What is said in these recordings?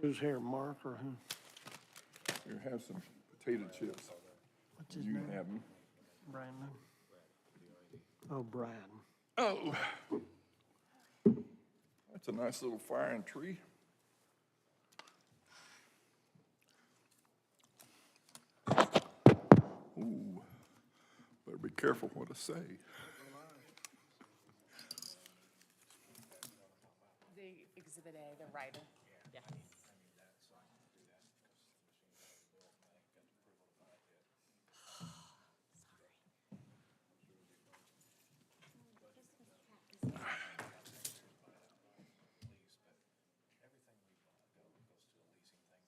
Who's here, Mark or who? Here, have some potato chips. What's his You name? can have them. Brandon. Oh, Brad. Oh, that's a nice little firing tree. Ooh, better be careful what I say. The Exhibit A, the writer. Yes.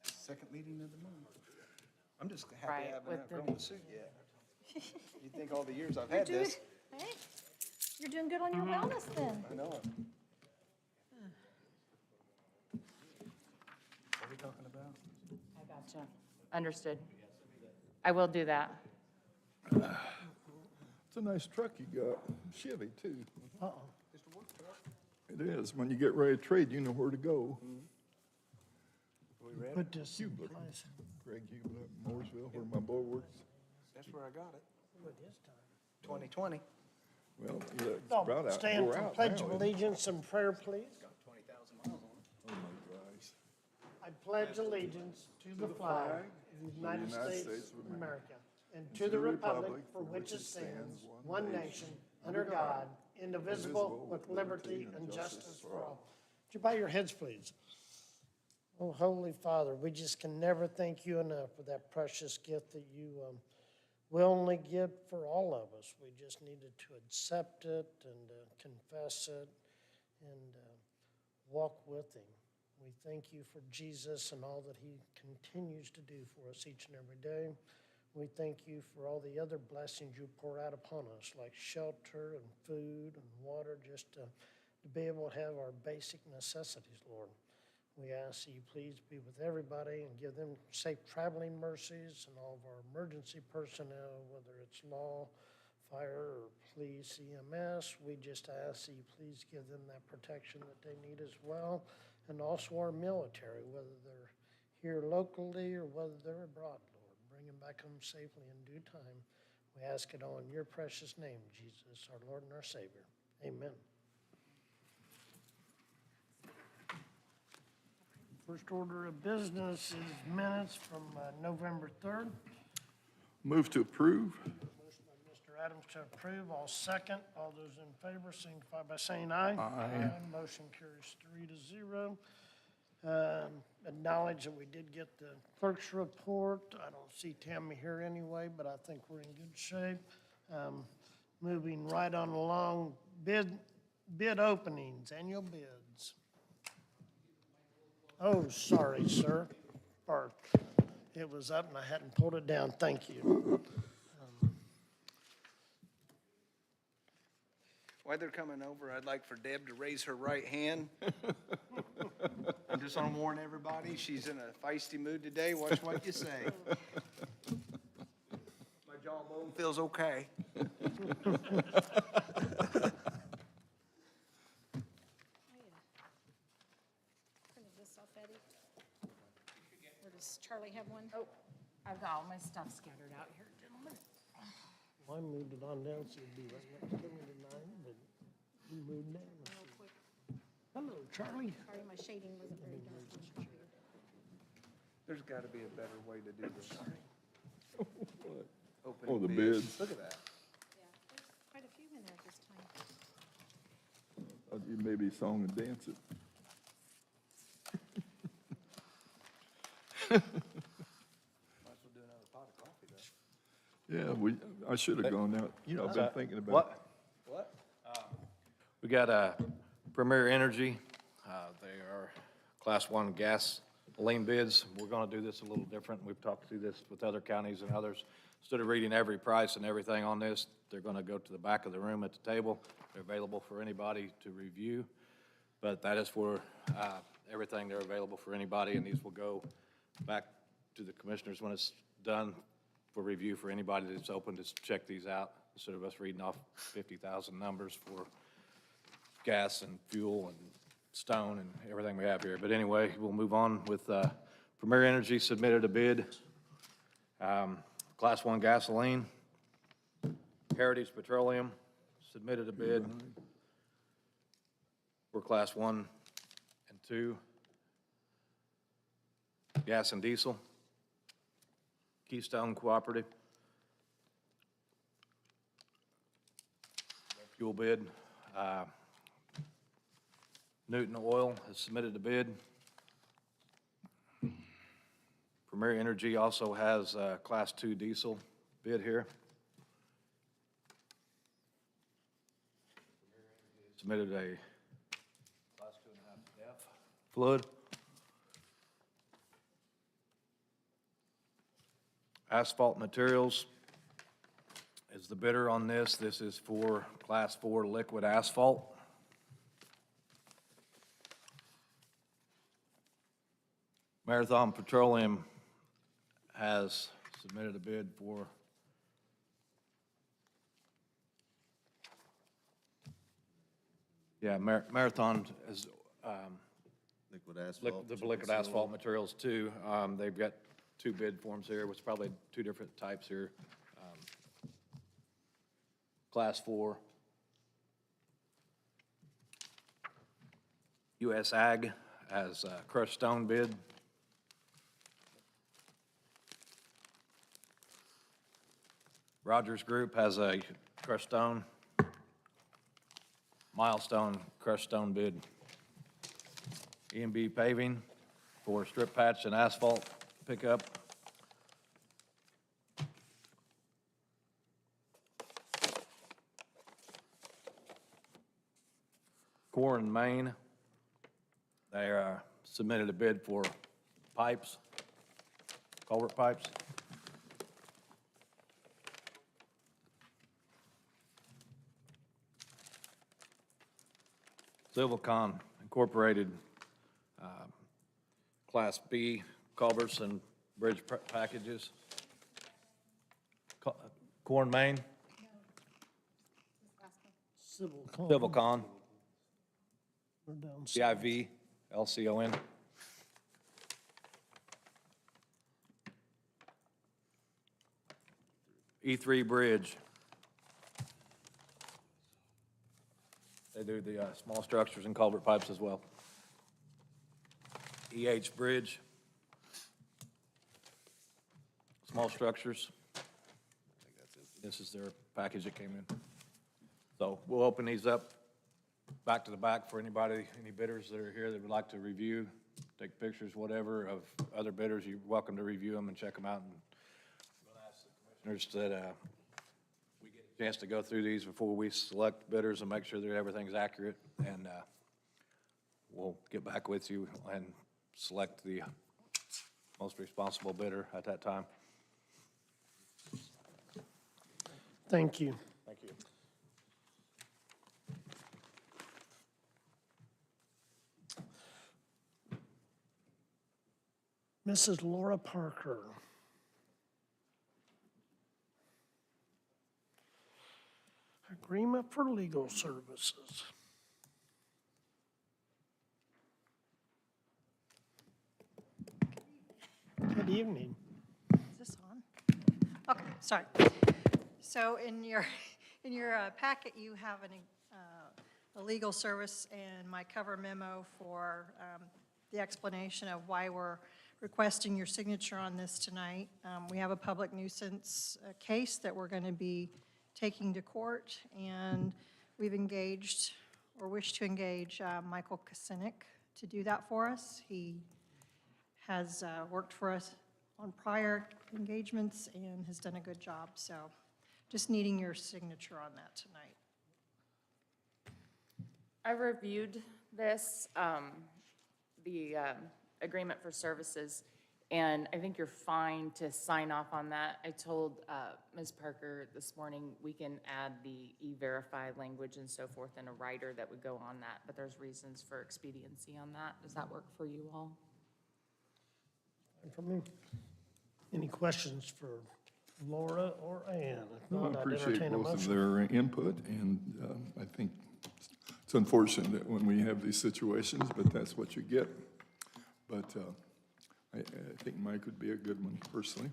Second meeting of the month. I'm just happy Right, I haven't with the- outgrown the suit yet. You'd think all the years I've had this, Hey, you're doing good on your wellness then. I know it. What are we talking about? I gotcha. Understood. I will do that. It's a nice truck you got, Chevy too. Uh-oh. Just a work truck. It is. When you get ready to trade, you know where to go. We ready? Put this in Hubler. place. Greg Hubler, Mooresville, where my boy works. That's where I got it. What is time? 2020. Well, yeah, it's about out. Stand We're for out pledge now, of isn't it? allegiance and prayer, please. Got 20,000 miles on it. Oh, my gosh. I pledge allegiance to the flag of the United States of America and to the republic for which it stands, one nation, under God, indivisible, with liberty and justice for all. Would you bow your heads, please? Oh, Holy Father, we just can never thank you enough for that precious gift that you willingly give for all of us. We just needed to accept it and confess it and walk with him. We thank you for Jesus and all that he continues to do for us each and every day. We thank you for all the other blessings you pour out upon us, like shelter and food and water, just to be able to have our basic necessities, Lord. We ask that you please be with everybody and give them safe traveling mercies and all of our emergency personnel, whether it's law, fire, or police, EMS. We just ask that you please give them that protection that they need as well. And also our military, whether they're here locally or whether they're abroad, Lord. Bring them back home safely in due time. We ask it all in your precious name, Jesus, our Lord and our Savior. Amen. First order of business is minutes from November 3rd. Move to approve. Motion by Mr. Adams to approve. All second. All those in favor signify by saying aye. Aye. Motion carries 3-0. Acknowledge that we did get the clerk's report. I don't see Tammy here anyway, but I think we're in good shape. Moving right on along, bid openings, annual bids. Oh, sorry, sir. Or it was up and I hadn't pulled it down. Thank you. While they're coming over, I'd like for Deb to raise her right hand. I'm just gonna warn everybody, she's in a feisty mood today. Watch what you say. My jawbone feels okay. Printed this off, Eddie. Or does Charlie have one? Oh, I've got all my stuff scattered out here, gentlemen. Well, I moved it on down so it'd be right next to me tonight, but you moved down. Real quick. Hello, Charlie. Sorry, my shading wasn't very dark on the computer. There's gotta be a better way to do this. Opening Oh, the bids. Look at that. Yeah, there's quite a few in there this time. You maybe song and dance it. Might as well do another pot of coffee though. Yeah, I should have gone out. You know, I've been thinking about. What? We got Premier Energy. They are Class 1 gas lane bids. We're going to do this a little different. We've talked through this with other counties and others. Instead of reading every price and everything on this, they're going to go to the back of the room at the table. They're available for anybody to review. But that is for everything. They're available for anybody, and these will go back to the commissioners when it's done for review for anybody that's open to check these out, instead of us reading off 50,000 numbers for gas and fuel and stone and everything we have here. But anyway, we'll move on with Premier Energy submitted a bid. Class 1 gasoline. Heritage Petroleum submitted a bid for Class 1 and 2. Gas and diesel. Keystone Cooperative. Fuel bid. Newton Oil has submitted a bid. Premier Energy also has a Class 2 diesel bid here. Submitted a Class 2.5 F fluid. Asphalt Materials is the bidder on this. This is for Class 4 liquid asphalt. Marathon Petroleum has submitted a bid for Marathon is Liquid asphalt. the liquid asphalt materials too. They've got 2 bid forms here, which is probably 2 different types here. Class 4. US Ag has a crushed stone bid. Rogers Group has a crushed stone. Milestone crushed stone bid. E&B Paving for strip patch and asphalt pickup. Core and Main, they submitted a bid for pipes, culvert pipes. Silvacon Incorporated, Class B culverts and bridge packages. Corn Main, Silvacon, We're down. CIV, LCON. E3 Bridge. They do the small structures and culvert pipes as well. EH Bridge. Small structures. This is their package that came in. So we'll open these up back to the back for anybody, any bidders that are here that would like to review, take pictures, whatever, of other bidders. You're welcome to review them and check them out. And we'll ask the commissioners that we get a chance to go through these before we select bidders and make sure that everything's accurate. And we'll get back with you and select the most responsible bidder at that time. Thank you. Thank you. Mrs. Laura Parker. Agreement for legal services. Good evening. Is this on? Okay, sorry. So in your packet, you have a legal service and my cover memo for the explanation of why we're requesting your signature on this tonight. We have a public nuisance case that we're going to be taking to court, and we've engaged, or wish to engage, Michael Kosinek to do that for us. He has worked for us on prior engagements and has done a good job, so just needing your signature on that tonight. I reviewed this, the agreement for services, and I think you're fine to sign off on that. I told Ms. Parker this morning we can add the E-Verify language and so forth in a rider that would go on that, but there's reasons for expediency on that. Does that work for you all? And for me, any questions for Laura or Ann? If No, not, I I'd appreciate entertain a both of motion. their input, and I think It's unfortunate that when we have these situations, but that's what you get. But I think Mike would be a good one personally.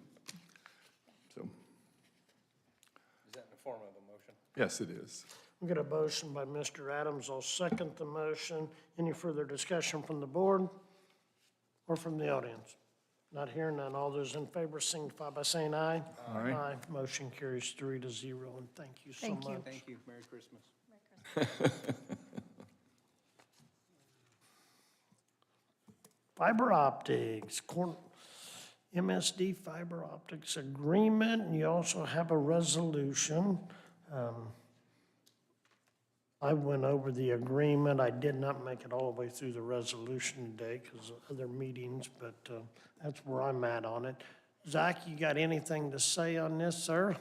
So, Is that in the form of a motion? yes, it is. We got a motion by Mr. Adams. I'll second the motion. Any further discussion from the board or from the audience? Not hearing none. All those in favor signify by saying aye. Aye. Motion carries 3-0, and thank you so Thank you. much. Thank you. Merry Christmas. Fiber optics, MSD fiber optics agreement, and you also have a resolution. I went over the agreement. I did not make it all the way through the resolution today because of other meetings, but that's where I'm at on it. Zach, you got anything to say on this, sir?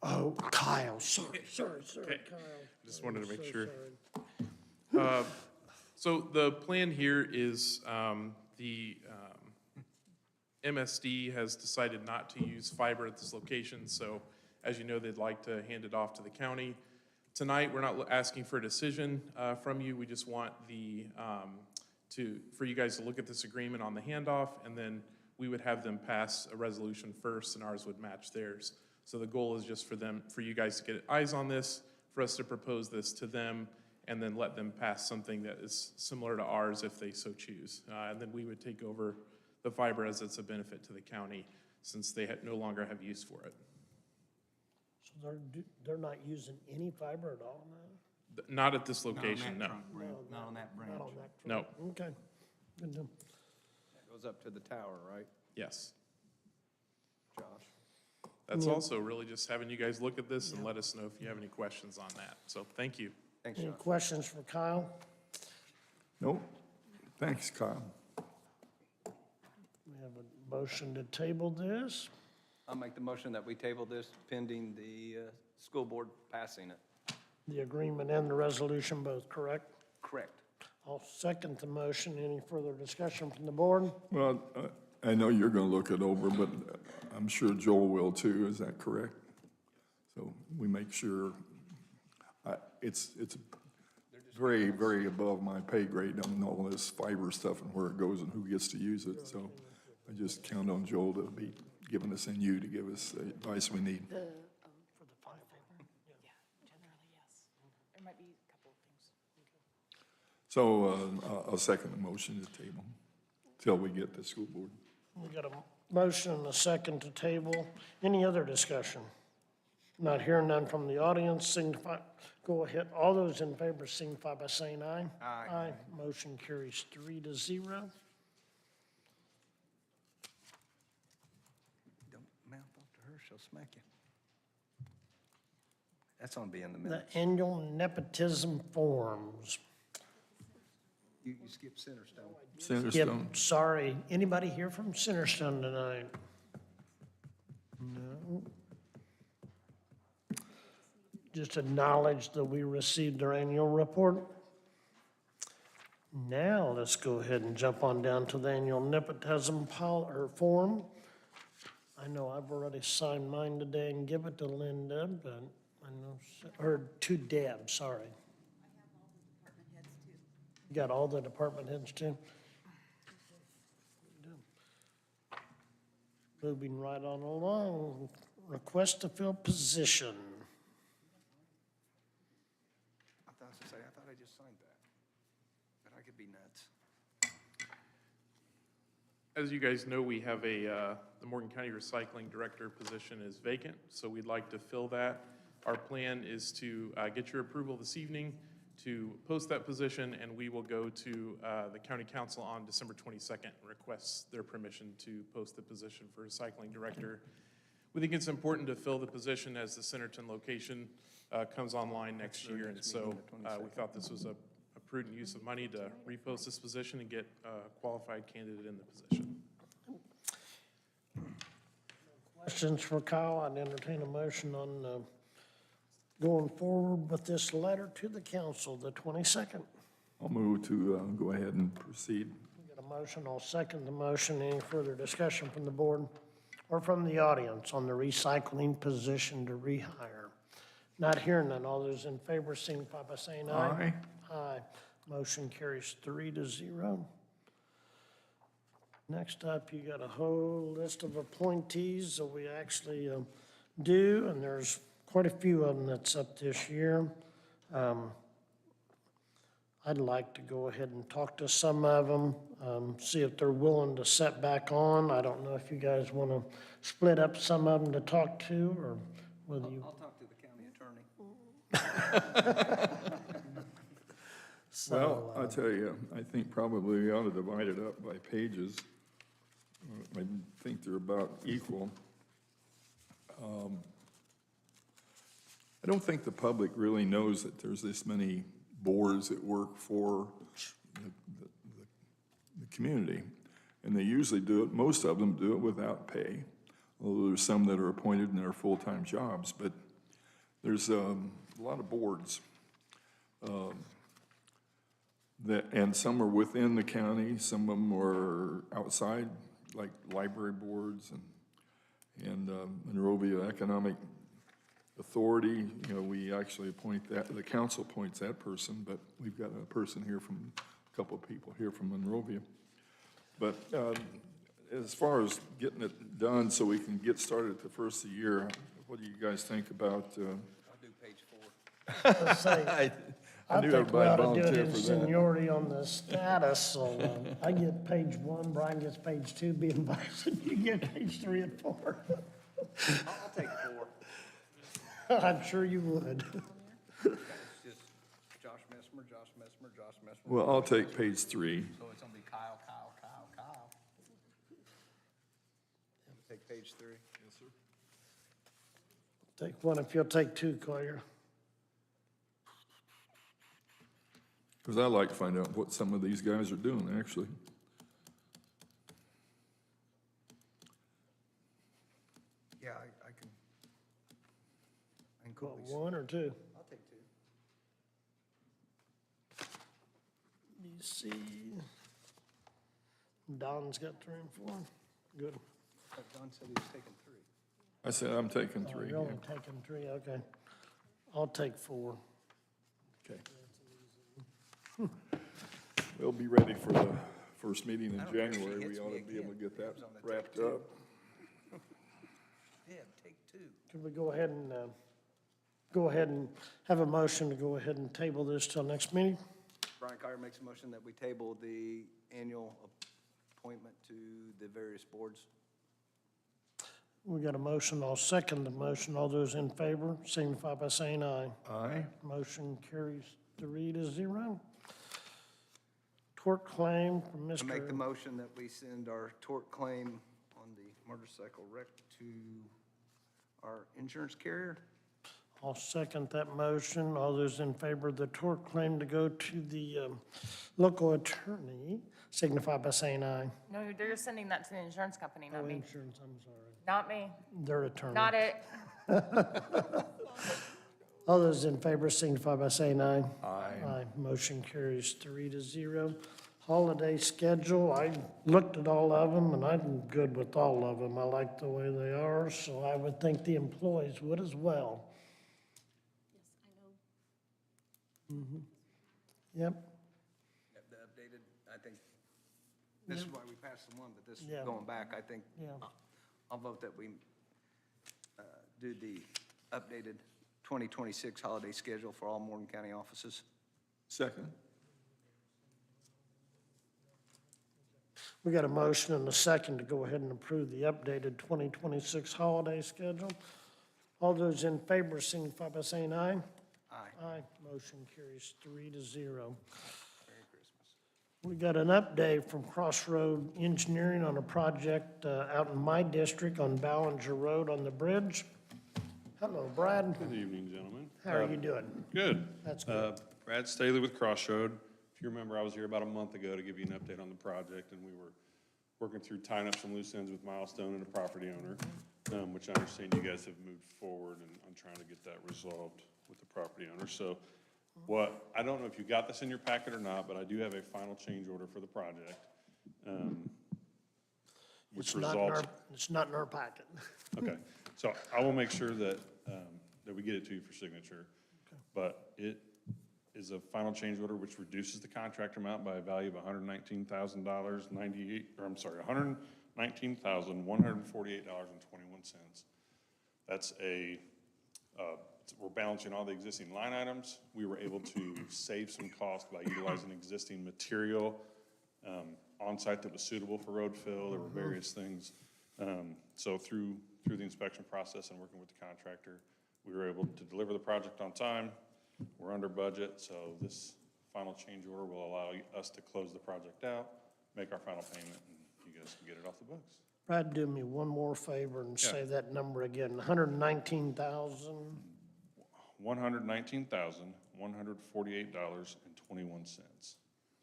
Oh, Kyle, sorry, Kyle. Just wanted to make So sure. sorry. So the plan here is the MSD has decided not to use fiber at this location, so as you know, they'd like to hand it off to the county. Tonight, we're not asking for a decision from you. We just want for you guys to look at this agreement on the handoff, and then we would have them pass a resolution first, and ours would match theirs. So the goal is just for you guys to get eyes on this, for us to propose this to them, and then let them pass something that is similar to ours if they so choose. And then we would take over the fiber as it's a benefit to the county, since they no longer have use for it. So they're not using any fiber at all now? Not at this location, no. Not on that branch. Not on that No. front? Okay. Good deal. Goes up to the tower, right, Yes. Josh? That's also really just having you guys look at this and let us know if you have any questions on that. So thank you. Thanks, Any Josh. questions for Kyle? Nope. Thanks, Kyle. We have a motion to table this. I'll make the motion that we table this pending the school board passing it. The agreement and the resolution both, correct? Correct. I'll second the motion. Any further discussion from the board? Well, I know you're going to look it over, but I'm sure Joel will too. Is that correct? So we make sure, it's very, very above my pay grade on all this fiber stuff and where it goes and who gets to use it. So I just count on Joel to be giving us and you to give us the advice we need. For the fiber? Yeah, generally, yes. There might be a couple of things. So I'll second the motion to table till we get the school board. We got a motion and a second to table. Any other discussion? Not hearing none from the audience, signify, go ahead. All those in favor signify by saying aye. Aye. Motion carries 3-0. Don't mouth off to her, she'll smack you. That's on being the The minutes. annual nepotism forms. You skip Centerstone. Yep, Centerstone. sorry. Anybody here from Centerstone tonight? No. Just acknowledge that we received their annual report. Now, let's go ahead and jump on down to the annual nepotism form. I know I've already signed mine today and give it to Linda, but I know, or to Deb, sorry. You got all the department heads too? Moving right on along, request to fill position. I thought I just signed that. But I could be nuts. As you guys know, we have the Morgan County Recycling Director position is vacant, so we'd like to fill that. Our plan is to get your approval this evening to post that position, and we will go to the county council on December 22nd and request their permission to post the position for recycling director. We think it's important to fill the position as the Centerton location comes online next year, and so we thought this was a prudent use of money to repost this position and get a qualified candidate in the position. Questions for Kyle? I'd entertain a motion on going forward with this letter to the council, the 22nd. I'll move to go ahead and proceed. We got a motion, I'll second the motion. Any further discussion from the board or from the audience on the recycling position to rehire? Not hearing none. All those in favor signify by saying aye. Aye. Aye. Motion carries 3-0. Next up, you got a whole list of appointees that we actually do, and there's quite a few of them that's up this year. I'd like to go ahead and talk to some of them, see if they're willing to set back on. I don't know if you guys want to split up some of them to talk to, or whether you. I'll talk to the county attorney. Well, I tell you, I think probably we ought to divide it up by pages. I think they're about equal. I don't think the public really knows that there's this many boards that work for the community. And they usually do it, most of them do it without pay, although there's some that are appointed in their full-time jobs. But there's a lot of boards. And some are within the county, some of them are outside, like library boards and Monrovia Economic Authority. You know, we actually appoint that, the council appoints that person, but we've got a person here from, a couple of people here from Monrovia. But as far as getting it done so we can get started at the first of the year, what do you guys think about? I'll do page 4. Let's say, I knew think we ought to do it everybody in volunteered for that. seniority on the status, so I get page 1, Brian gets page 2, being vice, and you get page 3 and 4. I'll take 4. I'm sure you would. It's just Josh Messmer, Josh Messmer, Josh Messmer. Well, I'll take page 3. So it's gonna be Kyle. Take page 3. Yes, sir. Take 1 if you'll take 2, Collier. Because I'd like to find out what some of these guys are doing, actually. Yeah, I can quickly. 1 or 2? I'll take 2. You see, Don's got 3 and 4. Good. Don said he was taking 3. I said I'm taking Oh, 3. you're only taking 3, okay. I'll take 4. Okay. We'll be ready for the first meeting in I don't care if she January. hits We ought me to be able to again. get that It was on the wrapped tape, too. up. Yeah, take 2. Can we go ahead and have a motion to go ahead and table this till next meeting? Brian Carter makes a motion that we table the annual appointment to the various boards. We got a motion, I'll second the motion. All those in favor signify by saying aye. Aye. Motion carries 3-0. Tort claim from I make the Mr. motion that we send our tort claim on the motorcycle wreck to our insurance carrier. I'll second that motion. All those in favor of the tort claim to go to the local attorney signify by saying aye. No, they're sending that to the insurance company, not Oh, me. insurance, I'm sorry. Not me, Their attorney. not it. All those in favor signify by saying aye. Aye. Aye. Motion carries 3-0. Holiday schedule, I looked at all of them, and I'm good with all of them. I like the way they are, so I would think the employees would as well. Yep, The updated, I think, this is why we passed the one, but this, Yeah. going back, I think, yeah. I'll vote that we do the updated 2026 holiday schedule for all Morgan County offices. Second. We got a motion and a second to go ahead and approve the updated 2026 holiday schedule. All those in favor signify by saying aye. Aye. Aye. Motion carries 3-0. Merry Christmas. We got an update from Crossroad Engineering on a project out in my district on Ballinger Road on the bridge. Hello, Brad. Good evening, gentlemen. How are you doing? Good. That's good. Brad Staley with Crossroad. If you remember, I was here about a month ago to give you an update on the project, and we were working through tying up some loose ends with Milestone and the property owner, which I understand you guys have moved forward and on trying to get that resolved with the property owner. So I don't know if you got this in your packet or not, but I do have a final change order for the project, which It's not in results. our packet. Okay, so I will make sure that that we get it to you for signature. But it is a final change order which reduces the contract amount by a value of $119,098, or I'm sorry, $119,148.21. That's we're balancing all the existing line items. We were able to save some cost by utilizing existing material on-site that was suitable for road fill. There were various things. So through the inspection process and working with the contractor, we were able to deliver the project on time. We're under budget, so this final change order will allow us to close the project out, make our final payment, and you guys can get it off the books. Brad, do me one more favor and say that number again, 119,000. $119,148.21.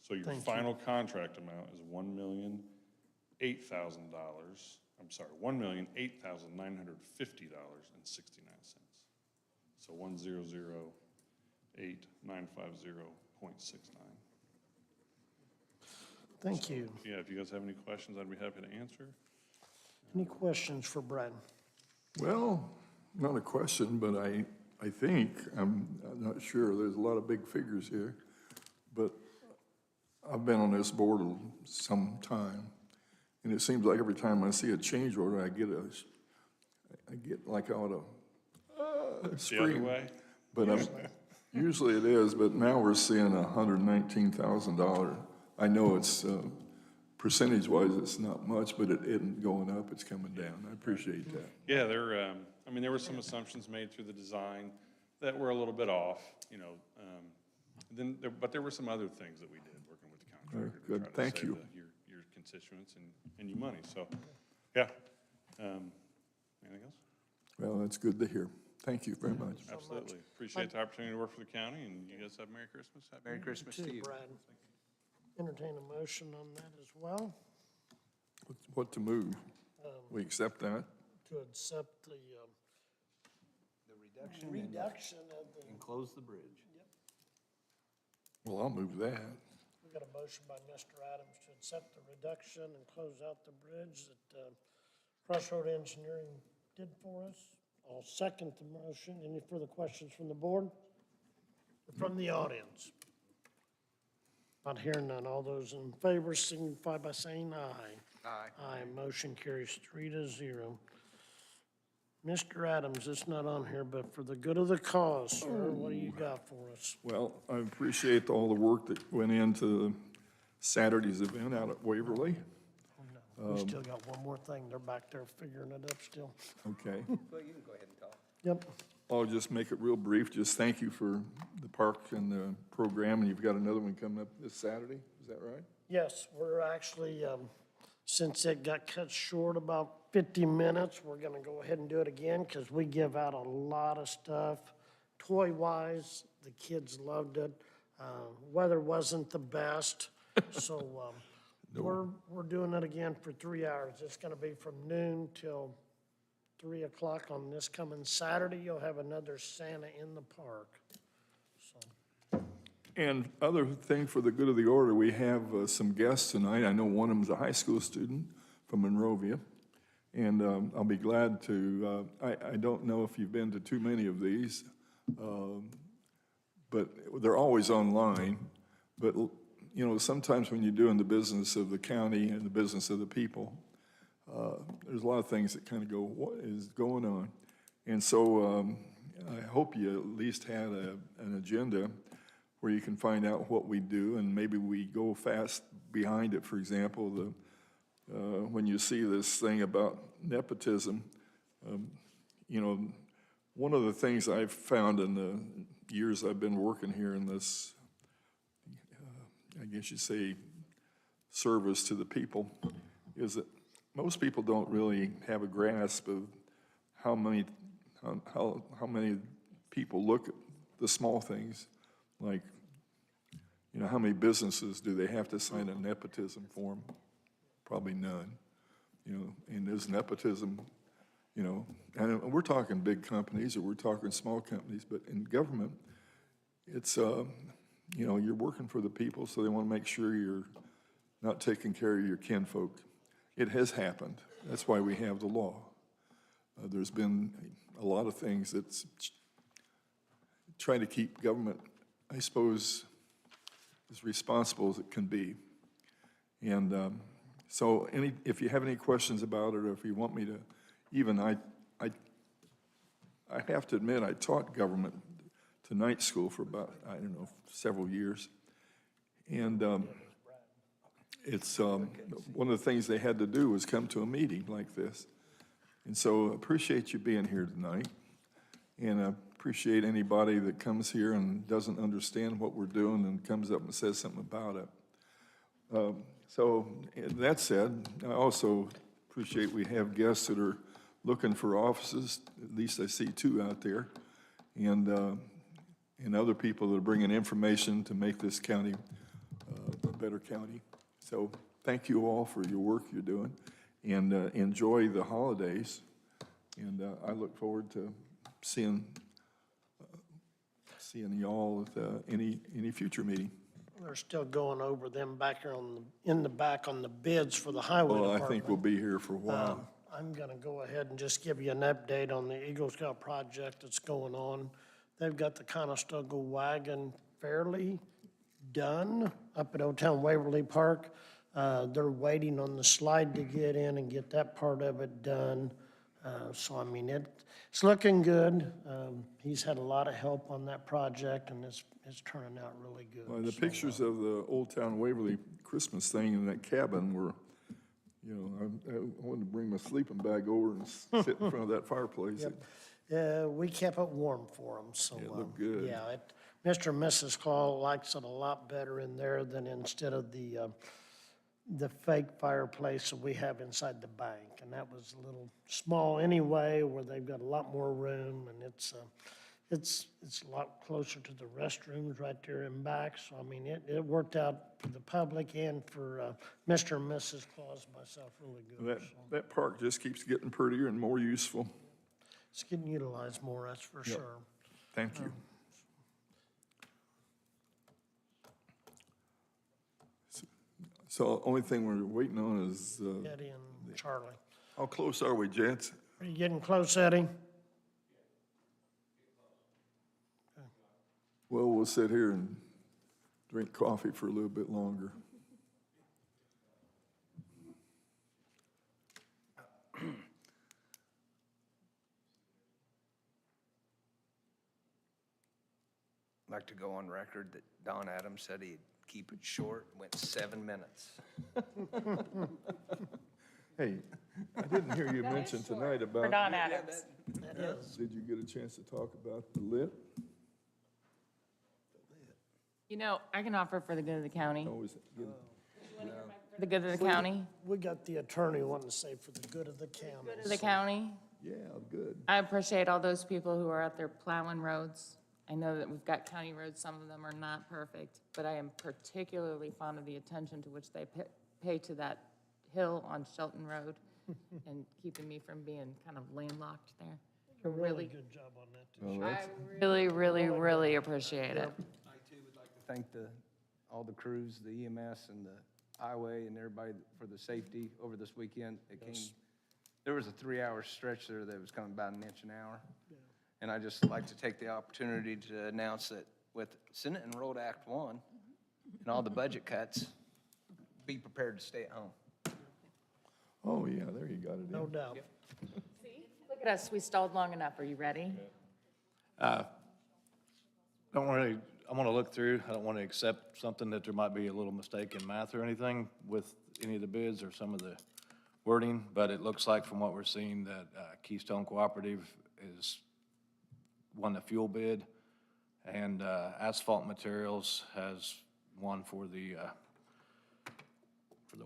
So your final contract amount is $1,008,000. I'm sorry, $1,008,950.69. So 100,8,950.69. Thank you. Yeah, if you guys have any questions, I'd be happy to answer. Any questions for Brad? Well, not a question, but I think, I'm not sure, there's a lot of big figures here, but I've been on this board some time, and it seems like every time I see a change order, I get like I ought to The other scream. way? But usually it is, but now we're seeing $119,000. I know it's, percentage-wise, it's not much, but it isn't going up, it's coming down. I appreciate that. Yeah, there were some assumptions made through the design that were a little bit off, but there were some other things that we did working with the contractor. Good, to try to thank save you. Your constituents and you money, so, yeah. Anything else? Well, that's good to hear. Thank you very much. Absolutely. Appreciate the opportunity to work for the county, and you guys have Merry Christmas. Happy Merry New Year. Christmas to Too, you. Brad. Entertain a motion on that as well, What to move? We accept that? to accept the The reduction of the, and close the bridge. Well, I'll move that. we got a motion by Mr. Adams to accept the reduction and close out the bridge that Crossroad Engineering did for us. I'll second the motion. Any further questions from the board? Or from the audience? Not hearing none. All those in favor signify by saying aye. Aye. Aye, motion carries 3-0. Mr. Adams, it's not on here, but for the good of the cause, sir, what do you got for us? Well, I appreciate all the work that went into Saturday's event out at Waverly. We still got one more thing. They're back there figuring it up still. Okay. Well, you can go ahead and talk. Yep. I'll just make it real brief. Just thank you for the park and the program, and you've got another one coming up this Saturday, is that right? Yes, we're actually, since it got cut short about 50 minutes, we're gonna go ahead and do it again because we give out a lot of stuff. Toy-wise, the kids loved it. Weather wasn't the best, so we're doing it again for 3 hours. It's gonna be from noon till 3 o'clock on this coming Saturday. You'll have another Santa in the park. And other thing for the good of the order, we have some guests tonight. I know one of them's a high school student from Monrovia. And I'll be glad to, I don't know if you've been to too many of these, but they're always online. But, you know, sometimes when you're doing the business of the county and the business of the people, there's a lot of things that kind of go, what is going on? And so I hope you at least had an agenda where you can find out what we do, and maybe we go fast behind it. For example, when you see this thing about nepotism, you know, one of the things I've found in the years I've been working here in this, I guess you'd say, service to the people, is that most people don't really have a grasp of how many people look at the small things. Like, you know, how many businesses do they have to sign a nepotism form? Probably none, you know, and there's nepotism, you know, and we're talking big companies or we're talking small companies, but in government, it's, you know, you're working for the people, so they want to make sure you're not taking care of your kinfolk. It has happened. That's why we have the law. There's been a lot of things that's try to keep government, I suppose, as responsible as it can be. And so if you have any questions about it, or if you want me to, even I have to admit, I taught government to night school for about, I don't know, several years. And it's, one of the things they had to do was come to a meeting like this. And so appreciate you being here tonight. And I appreciate anybody that comes here and doesn't understand what we're doing and comes up and says something about it. So that said, I also appreciate we have guests that are looking for offices. At least I see 2 out there. And other people that are bringing information to make this county a better county. So thank you all for your work you're doing, and enjoy the holidays. And I look forward to seeing y'all at any future meeting. They're still going over them back here in the back on the bids for the highway Well, department. I think we'll be here for a while. I'm gonna go ahead and just give you an update on the Eagle Scout project that's going on. They've got the Conestoga wagon fairly done up at Old Town Waverly Park. They're waiting on the slide to get in and get that part of it done. So, I mean, it's looking good. He's had a lot of help on that project, and it's turning out really good. Well, the So, pictures of the Old Town Waverly Christmas thing in that cabin were, you know, I wanted to bring my sleeping bag over and sit in front of that fireplace. we kept it warm for them, so. It looked good. Yeah, Mr. and Mrs. Claw likes it a lot better in there than instead of the fake fireplace that we have inside the bank. And that was a little small anyway, where they've got a lot more room, and it's a lot closer to the restrooms right there in back. So, I mean, it worked out for the public and for Mr. and Mrs. Claus, myself, really good. So That park just keeps getting prettier and more useful. it's getting utilized more, that's for sure. Thank you. So only thing we're waiting on is, Eddie and Charlie. how close are we, gents? Are you getting close, Eddie? Well, we'll sit here and drink coffee for a little bit longer. I'd like to go on record that Don Adams said he'd keep it short, went 7 minutes. Hey, I didn't hear you mention tonight For about, Don Adams. did you get a chance to talk about the lit? You know, I can offer for the good of the county. Always good. For the good of the county, We got the attorney wanting to say for the good of the county. for the county. Yeah, good. I appreciate all those people who are out there plowing roads. I know that we've got county roads, some of them are not perfect, but I am particularly fond of the attention to which they pay to that hill on Shelton Road and keeping me from being kind of landlocked there. A really Really, good job on that, too. Well, I that's- really appreciate it. I too would like to thank all the crews, the EMS and the highway and everybody for the safety over this weekend. There was a 3-hour stretch there that was coming about an inch an hour. And I just like to take the opportunity to announce that with Senate Enrolled Act 1 and all the budget cuts, be prepared to stay at home. Oh, yeah, there you got it. No doubt. Look at us, we stalled long enough. Are you ready? I want to look through, I don't want to accept something that there might be a little mistake in math or anything with any of the bids or some of the wording, but it looks like from what we're seeing that Keystone Cooperative is won the fuel bid, and Asphalt Materials has won for the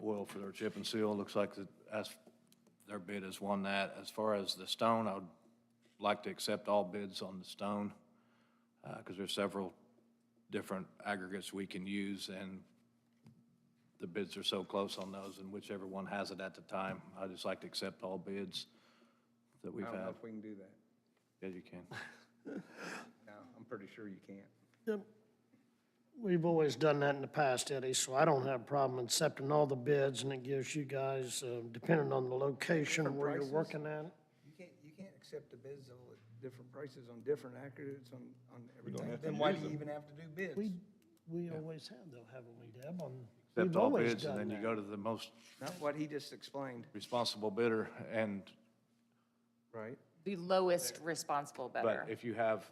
oil for their chip and seal. Looks like their bid has won that. As far as the stone, I would like to accept all bids on the stone, because there's several different aggregates we can use, and the bids are so close on those, and whichever one has it at the time, I'd just like to accept all bids that we've I don't know had. if we can do that. Yeah, you can. No, I'm pretty sure you can't. Yep. We've always done that in the past, Eddie, so I don't have a problem accepting all the bids, and it gives you guys, depending on the location where you're prices? working at. You can't accept the bids all at different prices on different aggregates on everything, have to then why do use you them. even have to do bids? We always have though, haven't we, Deb? Accept We've all always bids, and done then you that. go to the most Not what he just explained, responsible bidder, and, right? The lowest responsible bidder. but if you have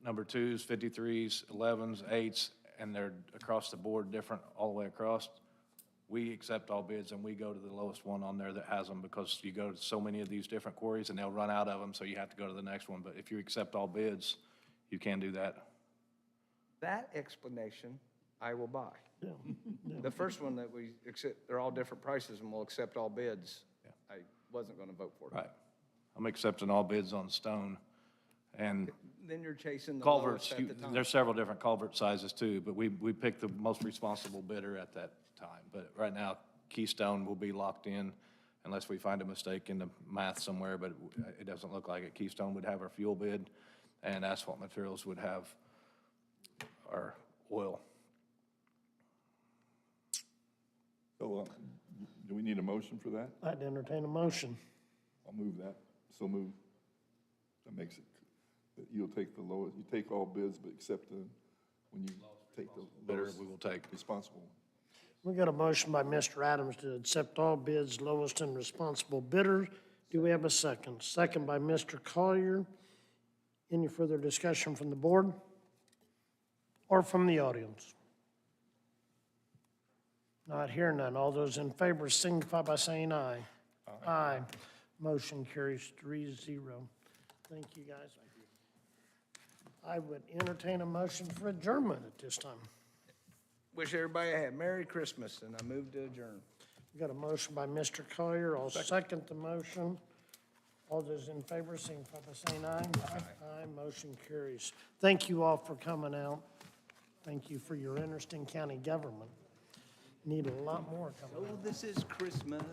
number twos, 53s, 11s, 8s, and they're across the board different all the way across, we accept all bids and we go to the lowest one on there that has them, because you go to so many of these different quarries and they'll run out of them, so you have to go to the next one. But if you accept all bids, you can do that. That explanation, I will buy. The first one that we accept, they're all different prices and we'll accept all bids, I wasn't gonna vote for it. Right. I'm accepting all bids on stone. And Then you're chasing the culverts, lowest at the time. there's several different culvert sizes too, but we picked the most responsible bidder at that time. But right now, Keystone will be locked in unless we find a mistake in the math somewhere, but it doesn't look like it. Keystone would have our fuel bid, and Asphalt Materials would have our oil. So, do we need a motion for that? I'd entertain a motion. I'll move that. So move. That makes it, that you'll take the lowest, you take all bids, but except when you take the Bidder lowest we will take. responsible one. We got a motion by Mr. Adams to accept all bids, lowest and responsible bidder. Do we have a second? Second by Mr. Collier. Any further discussion from the board or from the audience? Not hearing none. All those in favor signify by saying aye. Aye. Motion carries 3-0. Thank you, guys. I would entertain a motion for adjournment at this time. Wish everybody a Merry Christmas, and I move to adjourn. We got a motion by Mr. Collier. I'll second the motion. All those in favor, signify by saying aye. Aye. Motion carries. Thank you all for coming out. Thank you for your interest in county government. Need a lot more coming out. Oh, this is Christmas.